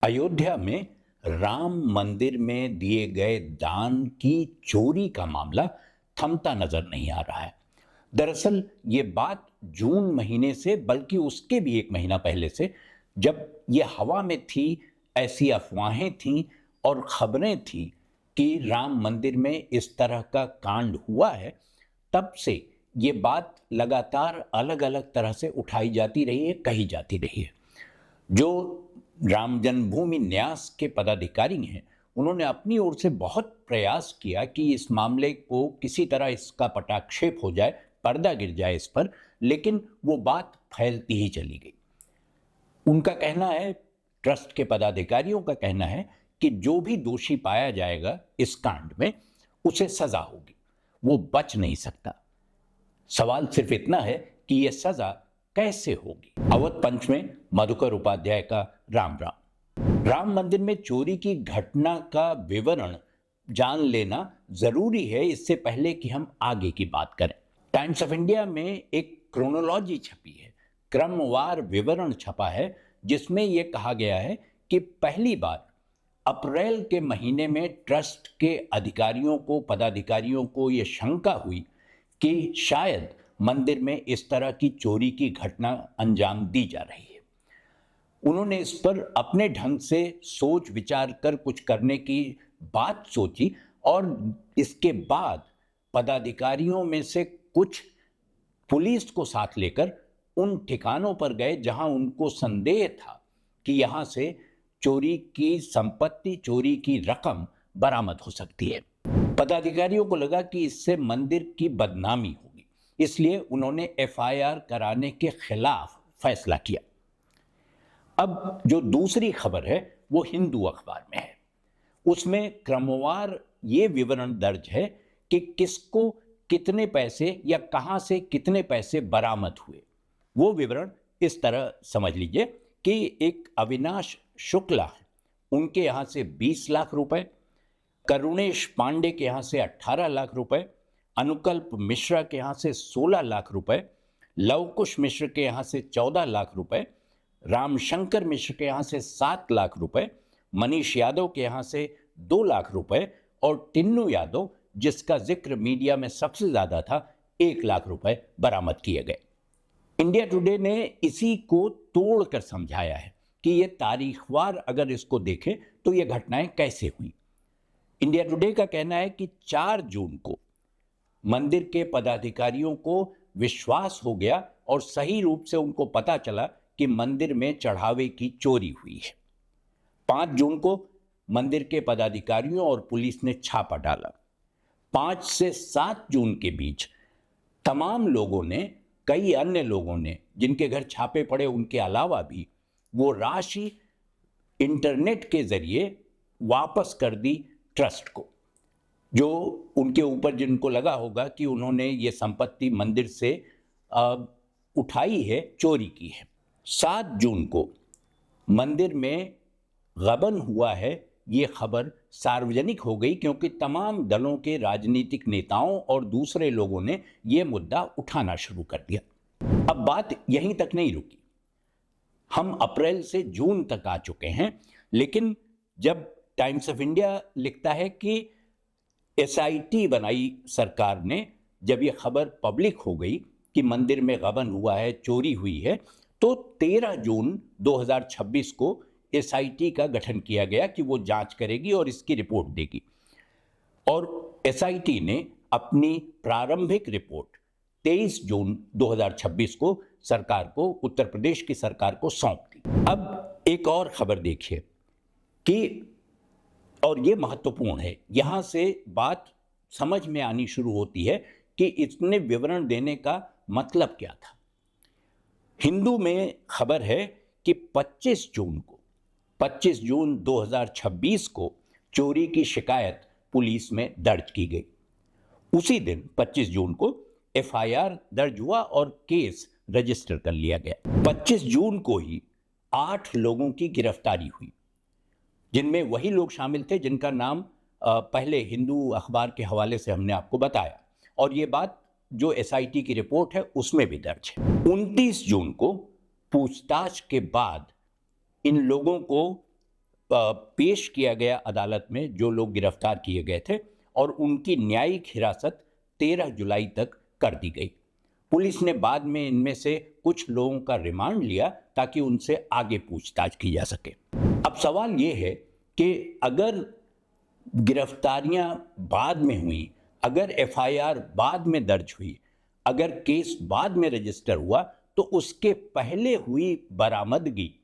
अयोध्या में राम मंदिर में दिए गए दान की चोरी का मामला थमता नजर नहीं आ रहा है। दरअसल ये बात जून महीने से, बल्कि उसके भी एक महीना पहले से, जब ये हवा में थी, ऐसी अफवाहें थीं और खबरें थीं कि राम मंदिर में इस तरह का कांड हुआ है, तब से ये बात लगातार अलग अलग तरह से उठाई जाती रही है, कही जाती रही है। जो राम जन्मभूमि न्यास के पदाधिकारी हैं, उन्होंने अपनी ओर से बहुत प्रयास किया कि इस मामले को किसी तरह इसका पटाक्षेप हो जाए, पर्दा गिर जाए इस पर, लेकिन वो बात फैलती ही चली गई। उनका कहना है, ट्रस्ट के पदाधिकारियों का कहना है कि जो भी दोषी पाया जाएगा इस कांड में, उसे सजा होगी, वो बच नहीं सकता। सवाल सिर्फ इतना है कि यह सजा कैसे होगी। अवध पंच में मधुकर उपाध्याय का राम राम। राम मंदिर में चोरी की घटना का विवरण जान लेना जरूरी है, इससे पहले कि हम आगे की बात करें। टाइम्स ऑफ इंडिया में एक क्रोनोलॉजी छपी है, क्रमवार विवरण छपा है, जिसमें यह कहा गया है कि पहली बार अप्रैल के महीने में ट्रस्ट के अधिकारियों को, पदाधिकारियों को यह शंका हुई कि शायद मंदिर में इस तरह की चोरी की घटना अंजाम दी जा रही है। उन्होंने इस पर अपने ढंग से सोच विचार कर कुछ करने की बात सोची और इसके बाद पदाधिकारियों में से कुछ पुलिस को साथ लेकर उन ठिकानों पर गए जहां उनको संदेह था कि यहां से चोरी की संपत्ति, चोरी की रकम बरामद हो सकती है। पदाधिकारियों को लगा कि इससे मंदिर की बदनामी होगी, इसलिए उन्होंने एफआईआर कराने के खिलाफ फैसला किया। अब जो दूसरी खबर है वो हिंदू अखबार में है। उसमें क्रमवार ये विवरण दर्ज है कि किसको कितने पैसे या कहां से कितने पैसे बरामद हुए। वो विवरण इस तरह समझ लीजिए कि एक अविनाश शुक्ला है, उनके यहां से 20 लाख रुपए, करुणेश पांडे के यहां से 18 लाख रुपए, अनुकल्प मिश्रा के यहां से 16 लाख रुपए, लवकुश मिश्र के यहां से 14 लाख रुपए, रामशंकर मिश्र के यहां से 7 लाख रुपए, मनीष यादव के यहां से 2 लाख रुपए और टिन्नू यादव, जिसका जिक्र मीडिया में सबसे ज्यादा था, 1 लाख रुपए बरामद किए गए। इंडिया टुडे ने इसी को तोड़कर समझाया है कि यह तारीखवार अगर इसको देखें तो ये घटनाएं कैसे हुई। इंडिया टुडे का कहना है कि 4 जून को मंदिर के पदाधिकारियों को विश्वास हो गया और सही रूप से उनको पता चला कि मंदिर में चढ़ावे की चोरी हुई है। 5 जून को मंदिर के पदाधिकारियों और पुलिस ने छापा डाला। 5 से 7 जून के बीच तमाम लोगों ने, कई अन्य लोगों ने, जिनके घर छापे पड़े उनके अलावा भी, वो राशि इंटरनेट के जरिए वापस कर दी ट्रस्ट को, जो उनके ऊपर जिनको लगा होगा कि उन्होंने ये संपत्ति मंदिर से उठाई है, चोरी की है। 7 जून को मंदिर में गबन हुआ है, ये खबर सार्वजनिक हो गई क्योंकि तमाम दलों के राजनीतिक नेताओं और दूसरे लोगों ने ये मुद्दा उठाना शुरू कर दिया। अब बात यहीं तक नहीं रुकी, हम अप्रैल से जून तक आ चुके हैं, लेकिन जब टाइम्स ऑफ इंडिया लिखता है कि एसआईटी बनाई सरकार ने, जब यह खबर पब्लिक हो गई कि मंदिर में गबन हुआ है, चोरी हुई है, तो 13 जून 2026 को एसआईटी का गठन किया गया कि वो जांच करेगी और इसकी रिपोर्ट देगी। और एसआईटी ने अपनी प्रारंभिक रिपोर्ट 23 जून 2026 को सरकार को, उत्तर प्रदेश की सरकार को सौंप दी। अब एक और खबर देखिए कि, और ये महत्वपूर्ण है, यहां से बात समझ में आनी शुरू होती है कि इतने विवरण देने का मतलब क्या था। हिंदू में खबर है कि 25 जून 2026 को चोरी की शिकायत पुलिस में दर्ज की गई। उसी दिन 25 जून को एफआईआर दर्ज हुआ और केस रजिस्टर कर लिया गया। 25 जून को ही 8 लोगों की गिरफ्तारी हुई, जिनमें वही लोग शामिल थे जिनका नाम पहले हिंदू अखबार के हवाले से हमने आपको बताया, और ये बात जो एसआईटी की रिपोर्ट है उसमें भी दर्ज है। 29 जून को पूछताछ के बाद इन लोगों को पेश किया गया अदालत में जो लोग गिरफ्तार किए गए थे और उनकी न्यायिक हिरासत 13 जुलाई तक कर दी गई। पुलिस ने बाद में इनमें से कुछ लोगों का रिमांड लिया ताकि उनसे आगे पूछताछ की जा सके। अब सवाल ये है कि अगर गिरफ्तारियां बाद में हुई, अगर एफआईआर बाद में दर्ज हुई, अगर केस बाद में रजिस्टर हुआ, तो उसके पहले हुई बरामदगी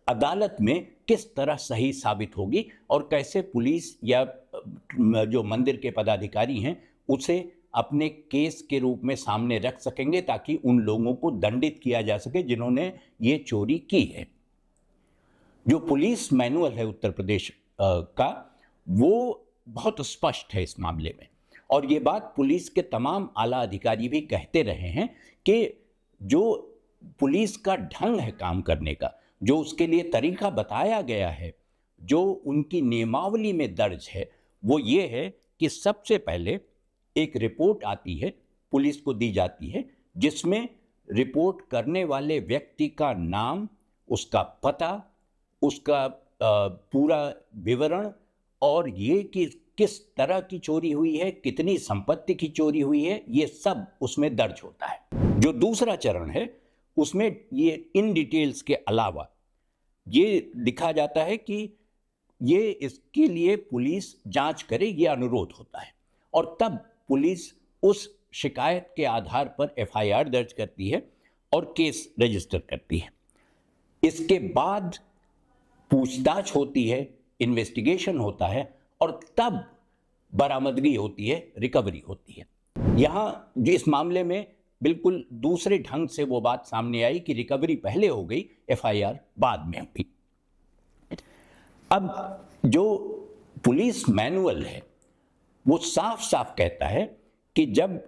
अदालत में किस तरह सही साबित होगी और कैसे पुलिस या जो मंदिर के पदाधिकारी हैं उसे अपने केस के रूप में सामने रख सकेंगे ताकि उन लोगों को दंडित किया जा सके जिन्होंने ये चोरी की है। जो पुलिस मैनुअल है उत्तर प्रदेश का, वो बहुत स्पष्ट है इस मामले में, और ये बात पुलिस के तमाम आला अधिकारी भी कहते रहे हैं कि जो पुलिस का ढंग है काम करने का, जो उसके लिए तरीका बताया गया है, जो उनकी नियमावली में दर्ज है, वो ये है कि सबसे पहले एक रिपोर्ट आती है, पुलिस को दी जाती है, जिसमें रिपोर्ट करने वाले व्यक्ति का नाम, उसका पता, उसका पूरा विवरण और ये कि किस तरह की चोरी हुई है, कितनी संपत्ति की चोरी हुई है, ये सब उसमें दर्ज होता है। जो दूसरा चरण है उसमें ये इन डिटेल्स के अलावा ये लिखा जाता है कि ये इसके लिए पुलिस जांच करे, ये अनुरोध होता है, और तब पुलिस उस शिकायत के आधार पर एफआईआर दर्ज करती है और केस रजिस्टर करती है। इसके बाद पूछताछ होती है, इन्वेस्टिगेशन होता है और तब बरामदगी होती है, रिकवरी होती है। यहाँ जो इस मामले में बिल्कुल दूसरे ढंग से वो बात सामने आई कि रिकवरी पहले हो गई, एफआईआर बाद में हुई। अब जो पुलिस मैनुअल है वो साफ साफ कहता है कि जब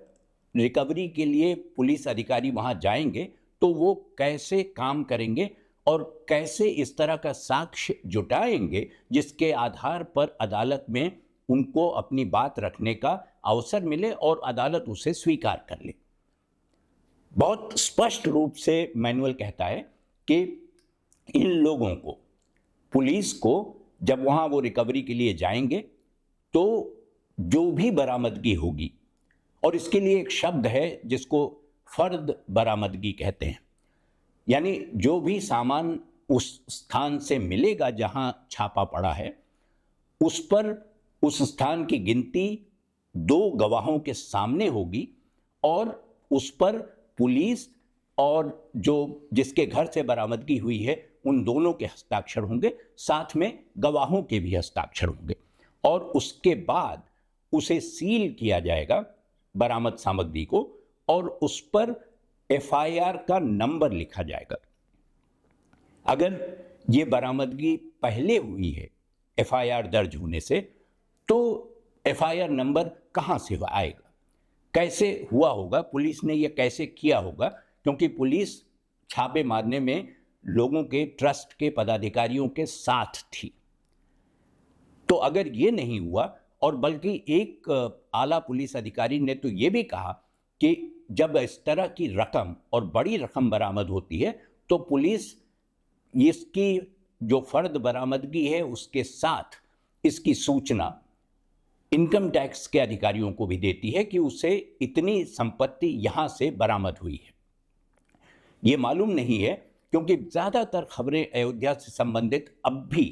रिकवरी के लिए पुलिस अधिकारी वहाँ जाएंगे तो वो कैसे काम करेंगे और कैसे इस तरह का साक्ष्य जुटाएंगे जिसके आधार पर अदालत में उनको अपनी बात रखने का अवसर मिले और अदालत उसे स्वीकार कर ले। बहुत स्पष्ट रूप से मैनुअल कहता है कि इन लोगों को, पुलिस को, जब वहाँ वो रिकवरी के लिए जाएंगे तो जो भी बरामदगी होगी, और इसके लिए एक शब्द है जिसको फर्द बरामदगी कहते हैं, यानी जो भी सामान उस स्थान से मिलेगा जहां छापा पड़ा है, उस पर उस स्थान की गिनती 2 गवाहों के सामने होगी और उस पर पुलिस और जो जिसके घर से बरामदगी हुई है उन दोनों के हस्ताक्षर होंगे, साथ में गवाहों के भी हस्ताक्षर होंगे, और उसके बाद उसे सील किया जाएगा बरामद सामग्री को और उस पर एफआईआर का नंबर लिखा जाएगा। अगर ये बरामदगी पहले हुई है एफआईआर दर्ज होने से, तो एफआईआर नंबर कहाँ से आएगा, कैसे हुआ होगा, पुलिस ने ये कैसे किया होगा, क्योंकि पुलिस छापे मारने में लोगों के ट्रस्ट के पदाधिकारियों के साथ थी। तो अगर ये नहीं हुआ, और बल्कि एक आला पुलिस अधिकारी ने तो ये भी कहा कि जब इस तरह की रकम और बड़ी रकम बरामद होती है तो पुलिस इसकी जो फर्द बरामदगी है उसके साथ इसकी सूचना इनकम टैक्स के अधिकारियों को भी देती है कि उसे इतनी संपत्ति यहाँ से बरामद हुई है। ये मालूम नहीं है क्योंकि ज़्यादातर खबरें अयोध्या से संबंधित अब भी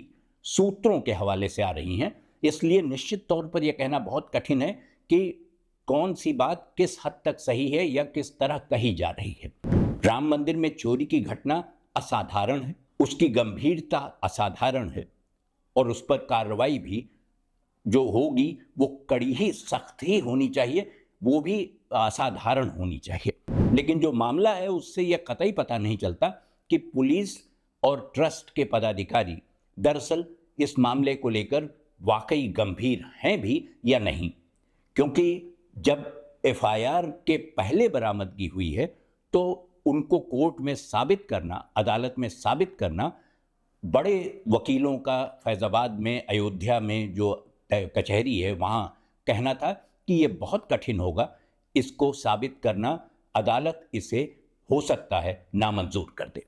सूत्रों के हवाले से आ रही हैं, इसलिए निश्चित तौर पर यह कहना बहुत कठिन है कि कौन सी बात किस हद तक सही है या किस तरह कही जा रही है। राम मंदिर में चोरी की घटना असाधारण है, उसकी गंभीरता असाधारण है और उस पर कार्रवाई भी जो होगी वो कड़ी ही, सख्त ही होनी चाहिए, वो भी असाधारण होनी चाहिए। लेकिन जो मामला है उससे यह कतई पता नहीं चलता कि पुलिस और ट्रस्ट के पदाधिकारी दरअसल इस मामले को लेकर वाकई गंभीर हैं भी या नहीं, क्योंकि जब एफआईआर के पहले बरामदगी हुई है तो उनको कोर्ट में साबित करना, अदालत में साबित करना, बड़े वकीलों का फैज़ाबाद में, अयोध्या में जो कचहरी है वहाँ कहना था कि ये बहुत कठिन होगा, इसको साबित करना, अदालत इसे हो सकता है नामंजूर कर दे।